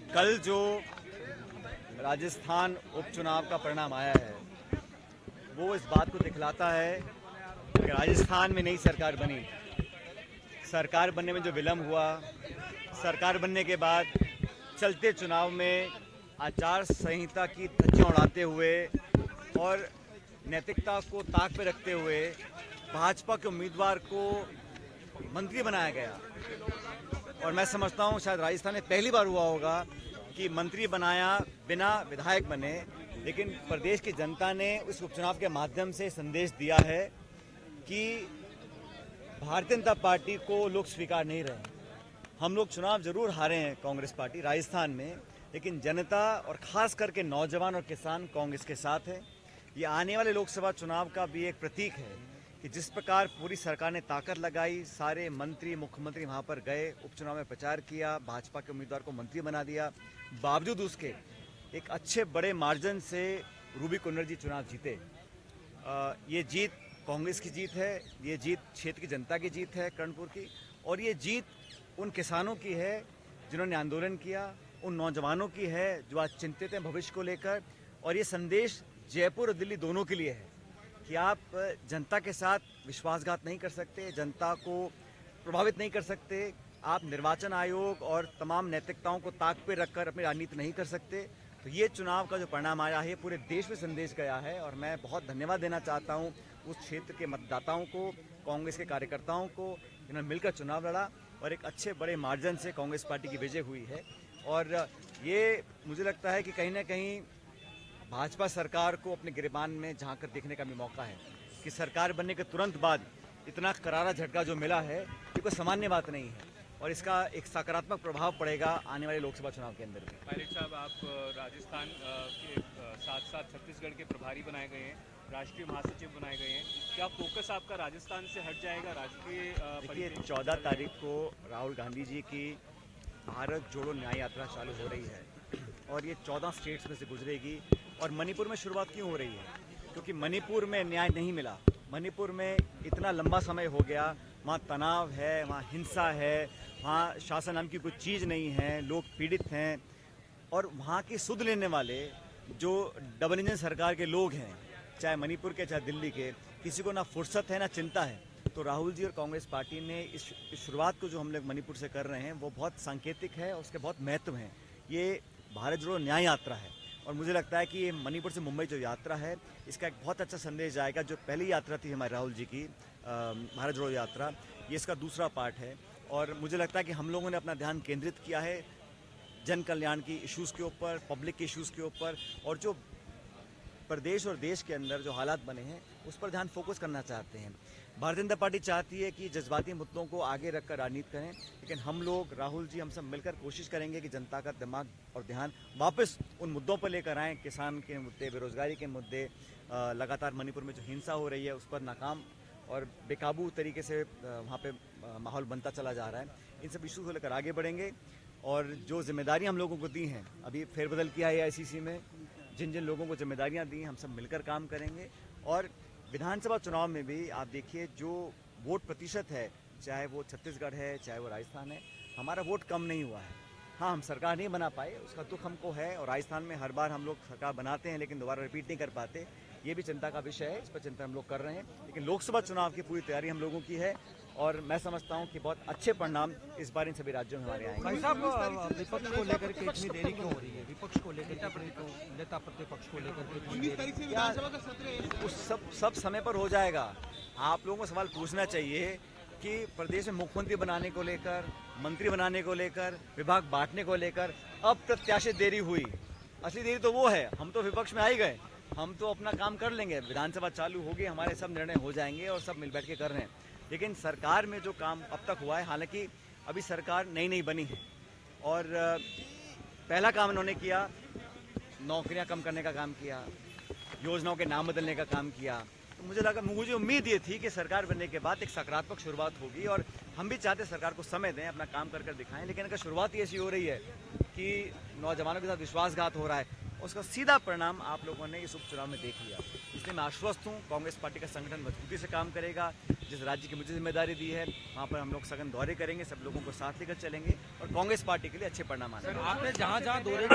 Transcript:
कल जो राजस्थान उपचुनाव का परिणाम आया है वो इस बात को दिखलाता है कि राजस्थान में नई सरकार बनी। सरकार बनने में जो विलम्ब हुआ, सरकार बनने के बाद चलते चुनाव में आचार संहिता की धज्जियां उड़ाते हुए और नैतिकता को ताक पे रखते हुए भाजपा के उम्मीदवार को मंत्री बनाया गया। और मैं समझता हूं शायद राजस्थान में पहली बार हुआ होगा कि मंत्री बनाया बिना विधायक बने, लेकिन प्रदेश की जनता ने उस उपचुनाव के माध्यम से संदेश दिया है कि भारतीय जनता पार्टी को लोग स्वीकार नहीं रहे। हम लोग चुनाव जरूर हारे हैं कांग्रेस पार्टी राजस्थान में, लेकिन जनता और खास करके नौजवान और किसान कांग्रेस के साथ है। ये आने वाले लोकसभा चुनाव का भी एक प्रतीक है कि जिस प्रकार पूरी सरकार ने ताकत लगाई, सारे मंत्री मुख्यमंत्री वहां पर गए, उपचुनाव में प्रचार किया, भाजपा के उम्मीदवार को मंत्री बना दिया, बावजूद उसके एक अच्छे बड़े मार्जिन से रूबी कुन्नर जी चुनाव जीते। ये जीत कांग्रेस की जीत है, ये जीत क्षेत्र की जनता की जीत है कर्णपुर की, और ये जीत उन किसानों की है जिन्होंने आंदोलन किया, उन नौजवानों की है जो आज चिंतित हैं भविष्य को लेकर। और ये संदेश जयपुर और दिल्ली दोनों के लिए है कि आप जनता के साथ विश्वासघात नहीं कर सकते, जनता को प्रभावित नहीं कर सकते, आप निर्वाचन आयोग और तमाम नैतिकताओं को ताक पे रखकर अपनी राजनीति नहीं कर सकते। तो ये चुनाव का जो परिणाम आया है पूरे देश में संदेश गया है, और मैं बहुत धन्यवाद देना चाहता हूँ उस क्षेत्र के मतदाताओं को, कांग्रेस के कार्यकर्ताओं को, जिन्होंने मिलकर चुनाव लड़ा और एक अच्छे बड़े मार्जिन से कांग्रेस पार्टी की विजय हुई है। और ये मुझे लगता है कि कहीं ना कहीं भाजपा सरकार को अपने गिरबान में झांक कर देखने का भी मौका है कि सरकार बनने के तुरंत बाद इतना करारा झटका जो मिला है ये कोई सामान्य बात नहीं है, और इसका एक सकारात्मक प्रभाव पड़ेगा आने वाले लोकसभा चुनाव के अंदर भी। पायलट साहब, आप राजस्थान के साथ साथ छत्तीसगढ़ के प्रभारी बनाए गए हैं, राष्ट्रीय महासचिव बनाए गए हैं। क्या फोकस आपका राजस्थान से हट जाएगा राष्ट्रीय? देखिए, 14 तारीख को राहुल गांधी जी की भारत जोड़ो न्याय यात्रा चालू हो रही है और ये 14 स्टेट्स में से गुजरेगी। और मणिपुर में शुरुआत क्यों हो रही है? क्योंकि मणिपुर में न्याय नहीं मिला। मणिपुर में इतना लंबा समय हो गया, वहाँ तनाव है, वहाँ हिंसा है, वहाँ शासन नाम की कोई चीज़ नहीं है, लोग पीड़ित हैं, और वहाँ की सुध लेने वाले जो डबल इंजन सरकार के लोग हैं, चाहे मणिपुर के चाहे दिल्ली के, किसी को ना फुर्सत है ना चिंता है। तो राहुल जी और कांग्रेस पार्टी ने इस शुरुआत को जो हम लोग मणिपुर से कर रहे हैं वो बहुत सांकेतिक है और उसके बहुत महत्व हैं। ये भारत जोड़ो न्याय यात्रा है, और मुझे लगता है कि ये मणिपुर से मुंबई जो यात्रा है इसका एक बहुत अच्छा संदेश जाएगा। जो पहली यात्रा थी हमारे राहुल जी की भारत जोड़ो यात्रा, ये इसका दूसरा पार्ट है। और मुझे लगता है कि हम लोगों ने अपना ध्यान केंद्रित किया है जन कल्याण की इश्यूज़ के ऊपर, पब्लिक के इश्यूज़ के ऊपर, और जो प्रदेश और देश के अंदर जो हालात बने हैं उस पर ध्यान फोकस करना चाहते हैं। भारतीय जनता पार्टी चाहती है कि जज्बाती मुद्दों को आगे रखकर राजनीति करें, लेकिन हम लोग, राहुल जी, हम सब मिलकर कोशिश करेंगे कि जनता का दिमाग और ध्यान वापस उन मुद्दों पर लेकर आएँ। किसान के मुद्दे, बेरोजगारी के मुद्दे, लगातार मणिपुर में जो हिंसा हो रही है उस पर नाकाम और बेकाबू तरीके से वहाँ पे माहौल बनता चला जा रहा है, इन सब इशू को लेकर आगे बढ़ेंगे। और जो जिम्मेदारी हम लोगों को दी हैं, अभी फेरबदल किया है आईसीसी में, जिन जिन लोगों को जिम्मेदारियां दी हैं हम सब मिलकर काम करेंगे। और विधानसभा चुनाव में भी आप देखिए जो वोट प्रतिशत है, चाहे वो छत्तीसगढ़ है चाहे वो राजस्थान है, हमारा वोट कम नहीं हुआ है। हाँ, हम सरकार नहीं बना पाए, उसका दुख हमको है, और राजस्थान में हर बार हम लोग सरकार बनाते हैं लेकिन दोबारा रिपीट नहीं कर पाते। ये भी चिंता का विषय है, इस पर चिंता हम लोग कर रहे हैं, लेकिन लोकसभा चुनाव की पूरी तैयारी हम लोगों की है, और मैं समझता हूं कि बहुत अच्छे परिणाम इस बार इन सभी राज्यों में हमारे आएंगे। भाई साहब, विपक्ष को लेकर के इतनी देरी क्यों हो रही है? विपक्ष को लेकर नेता प्रतिपक्ष को लेकर उस सब समय पर हो जाएगा। आप लोगों को सवाल पूछना चाहिए कि प्रदेश में मुख्यमंत्री बनाने को लेकर, मंत्री बनाने को लेकर, विभाग बांटने को लेकर अप्रत्याशित देरी हुई। असली देरी तो वो है, हम तो विपक्ष में आ ही गए, हम तो अपना काम कर लेंगे, विधानसभा चालू होगी, हमारे सब निर्णय हो जाएंगे और सब मिल बैठ के कर रहे हैं। लेकिन सरकार में जो काम अब तक हुआ है, हालांकि अभी सरकार नई बनी है, और पहला काम इन्होंने किया, नौकरियां कम करने का काम किया, योजनाओं के नाम बदलने का काम किया। तो मुझे उम्मीद ये थी कि सरकार बनने के बाद एक सकारात्मक शुरुआत होगी, और हम भी चाहते सरकार को समय दें, अपना काम कर दिखाएं। लेकिन अगर शुरुआत ही ऐसी हो रही है कि नौजवानों के साथ विश्वासघात हो रहा है, उसका सीधा परिणाम आप लोगों ने इस उपचुनाव में देख लिया। इसलिए इसलिए मैं आश्वस्त हूँ कांग्रेस पार्टी का संगठन मजबूती से काम करेगा। जिस राज्य की मुझे जिम्मेदारी दी है वहाँ पर हम लोग सघन दौरे करेंगे, सब लोगों को साथ लेकर चलेंगे और कांग्रेस पार्टी के लिए अच्छे परिणाम आने आपने जहाँ जहाँ दौरे